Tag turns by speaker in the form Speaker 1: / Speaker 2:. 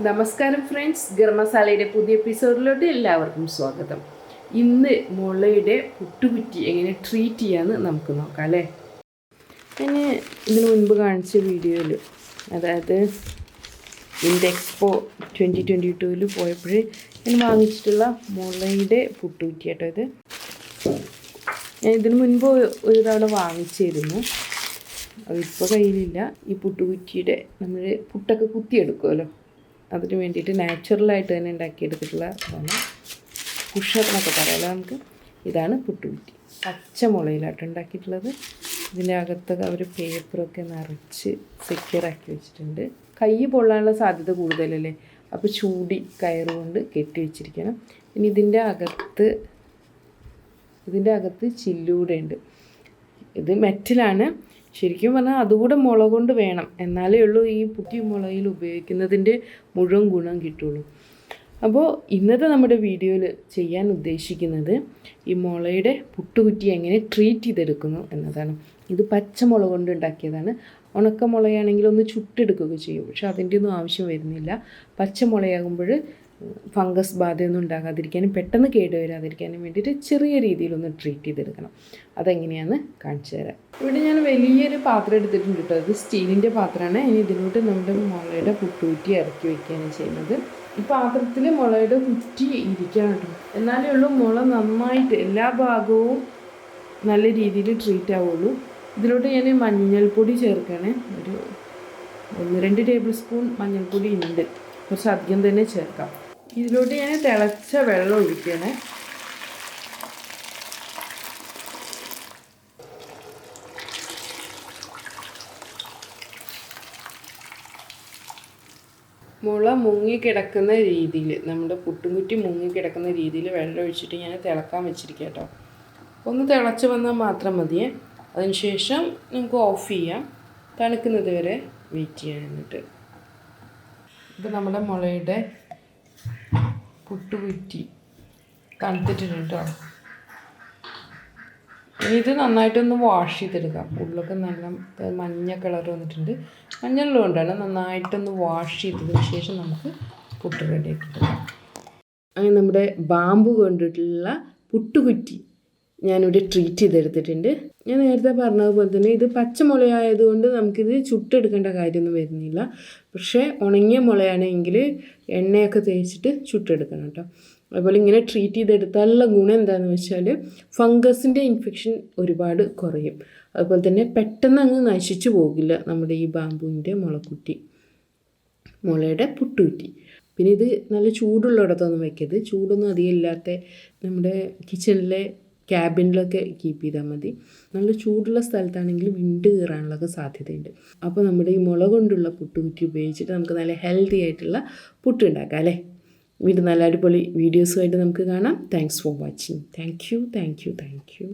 Speaker 1: നമസ്കാരം ഫ്രണ്ട്സ്, ഗരം മസാലയുടെ പുതിയ എപ്പിസോഡിലോട്ട് എല്ലാവർക്കും സ്വാഗതം. ഇന്ന് മുളയുടെ പുട്ടുകുറ്റി എങ്ങനെ ട്രീറ്റ് ചെയ്യാമെന്ന് നമുക്ക് നോക്കാം അല്ലേ. ഞാൻ ഇതിനു മുൻപ് കാണിച്ച വീഡിയോയിൽ, അതായത് ഇന്ത്യ എക്സ്പോ 2022 പോയപ്പോൾ ഞാൻ വാങ്ങിച്ചിട്ടുള്ള മുളയുടെ പുട്ടുകുറ്റി കേട്ടോ. ഇത് ഞാൻ ഇതിനു മുൻപ് ഒരു തവണ വാങ്ങിച്ചിരുന്നു, അതിപ്പോൾ കയ്യിലില്ല. ഈ പുട്ടുകുറ്റിയുടെ നമ്മൾ പുട്ടൊക്കെ കുത്തിയെടുക്കുമല്ലോ, അതിന് വേണ്ടിയിട്ട് നാച്ചുറലായിട്ട് തന്നെ ഉണ്ടാക്കിയെടുത്തിട്ടുള്ള ഇതാണ്. പുഷർ എന്നൊക്കെ പറയാമല്ലോ നമുക്ക്. ഇതാണ് പുട്ടുകുറ്റി, പച്ച മുളയിലായിട്ട് ഉണ്ടാക്കിയിട്ടുള്ളത്. ഇതിൻ്റെ അകത്തൊക്കെ അവർ പേപ്പറൊക്കെ നിറച്ച് സെക്യൂറാക്കി വെച്ചിട്ടുണ്ട്. കൈ പൊള്ളാനുള്ള സാധ്യത കൂടുതലല്ലേ, അപ്പോൾ ചൂടി കയറുകൊണ്ട് കെട്ടി വെച്ചിരിക്കണം. ഇനി ഇതിൻ്റെ അകത്ത് ചില്ലൂടെ ഉണ്ട്. ഇത് മെറ്റലാണ്. ശരിക്കും പറഞ്ഞാൽ അതുകൂടെ മുള കൊണ്ട് വേണം, എന്നാലേ ഉള്ളൂ ഈ പുട്ടി മുളയിൽ ഉപയോഗിക്കുന്നതിൻ്റെ മുഴുവൻ ഗുണം കിട്ടുള്ളൂ. അപ്പോൾ ഇന്നത്തെ നമ്മുടെ വീഡിയോയിൽ ചെയ്യാൻ ഉദ്ദേശിക്കുന്നത് ഈ മുളയുടെ പുട്ടുകുറ്റി എങ്ങനെ ട്രീറ്റ് ചെയ്തെടുക്കുന്നു എന്നതാണ്. ഇത് പച്ചമുള കൊണ്ട് ഉണ്ടാക്കിയതാണ്. ഉണക്ക മുളയാണെങ്കിൽ ഒന്ന് ചുട്ടെടുക്കുകയൊക്കെ ചെയ്യും, പക്ഷെ അതിൻ്റെ ഒന്നും ആവശ്യം വരുന്നില്ല. പച്ചമുളയാകുമ്പോൾ ഫംഗസ് ബാധയൊന്നും ഉണ്ടാകാതിരിക്കാനും പെട്ടെന്ന് കേടുവരാതിരിക്കാനും വേണ്ടിയിട്ട് ചെറിയ രീതിയിലൊന്ന് ട്രീറ്റ് ചെയ്തെടുക്കണം. അതെങ്ങനെയാണെന്ന് കാണിച്ചു തരാം. ഇവിടെ ഞാൻ വലിയൊരു പാത്രം എടുത്തിട്ടുണ്ട് കേട്ടോ. ഇത് സ്റ്റീലിൻ്റെ പാത്രമാണ്. ഇനി ഇതിലോട്ട് നമ്മുടെ മുളയുടെ പുട്ടുകുറ്റി ഇറക്കി വയ്ക്കുകയാണ് ചെയ്യുന്നത്. ഈ പാത്രത്തിൽ മുളയുടെ കുറ്റി ഇരിക്കണം കേട്ടോ, എന്നാലേ ഉള്ളൂ മുള നന്നായിട്ട് എല്ലാ ഭാഗവും നല്ല രീതിയിൽ ട്രീറ്റ് ആവുള്ളൂ. ഇതിലോട്ട് ഞാൻ മഞ്ഞൾപ്പൊടി ചേർക്കുകയാണ്. ഒരു 1-2 ടേബിൾ സ്പൂൺ മഞ്ഞൾപ്പൊടി ഉണ്ട്, കുറച്ച് അധികം തന്നെ ചേർക്കാം. ഇതിലോട്ട് ഞാൻ തിളച്ച വെള്ളം ഒഴിക്കുകയാണ്. മുള മുങ്ങിക്കിടക്കുന്ന രീതിയിൽ, നമ്മുടെ പുട്ടുകുറ്റി മുങ്ങിക്കിടക്കുന്ന രീതിയിൽ വെള്ളം ഒഴിച്ചിട്ട് ഞാൻ തിളക്കാൻ വെച്ചിരിക്കുക കേട്ടോ. ഒന്ന് തിളച്ച് വന്നാൽ മാത്രം മതിയേ. അതിനുശേഷം നമുക്ക് ഓഫ് ചെയ്യാം. തണുക്കുന്നത് വരെ വെയിറ്റ് ചെയ്യാൻ. എന്നിട്ട് ഇപ്പോൾ നമ്മുടെ മുളയുടെ പുട്ടുകുറ്റി തണുത്തിട്ടുണ്ട് കേട്ടോ. ഇനി ഇത് നന്നായിട്ടൊന്ന് വാഷ് ചെയ്തെടുക്കാം. ഉള്ളൊക്കെ നല്ല മഞ്ഞ കളർ വന്നിട്ടുണ്ട്. മഞ്ഞളുള്ളത് കൊണ്ടാണ്. നന്നായിട്ടൊന്ന് വാഷ് ചെയ്തതിന് ശേഷം നമുക്ക് പുട്ട് റെഡിയാക്കി എടുക്കാം. അങ്ങനെ നമ്മുടെ ബാമ്പു കൊണ്ടിട്ടുള്ള പുട്ടുകുറ്റി ഞാനിവിടെ ട്രീറ്റ് ചെയ്തെടുത്തിട്ടുണ്ട്. ഞാൻ നേരത്തെ പറഞ്ഞതുപോലെ തന്നെ ഇത് പച്ചമുളയായതുകൊണ്ട് നമുക്കിത് ചുട്ടെടുക്കേണ്ട കാര്യമൊന്നും വരുന്നില്ല. പക്ഷേ ഉണങ്ങിയ മുളയാണെങ്കിൽ എണ്ണയൊക്കെ തേച്ചിട്ട് ചുട്ടെടുക്കണം കേട്ടോ. അതുപോലെ ഇങ്ങനെ ട്രീറ്റ് ചെയ്തെടുത്താലുള്ള ഗുണം എന്താണെന്ന് വെച്ചാൽ ഫംഗസിൻ്റെ ഇൻഫെക്ഷൻ ഒരുപാട് കുറയും. അതുപോലെ തന്നെ പെട്ടെന്ന് അങ്ങ് നശിച്ചു പോകില്ല നമ്മുടെ ഈ ബാമ്പുവിൻ്റെ മുളയുടെ പുട്ടുകുറ്റി. പിന്നെ ഇത് നല്ല ചൂടുള്ളിടത്തൊന്നും വയ്ക്കരുത്. ചൂടൊന്നും അധികം ഇല്ലാത്ത നമ്മുടെ കിച്ചണിലെ ക്യാബിനിലൊക്കെ കീപ്പ് ചെയ്താൽ മതി. നല്ല ചൂടുള്ള സ്ഥലത്താണെങ്കിൽ വിണ്ട് കയറാനുള്ളൊക്കെ സാധ്യതയുണ്ട്. അപ്പോൾ നമ്മുടെ ഈ മുള കൊണ്ടുള്ള പുട്ടുകുറ്റി ഉപയോഗിച്ചിട്ട് നമുക്ക് നല്ല ഹെൽത്തി ആയിട്ടുള്ള പുട്ട് ഉണ്ടാക്കാം അല്ലേ. വീണ്ടും നല്ല അടിപൊളി വീഡിയോസുമായിട്ട് നമുക്ക് കാണാം. Thanks for watching. Thank you.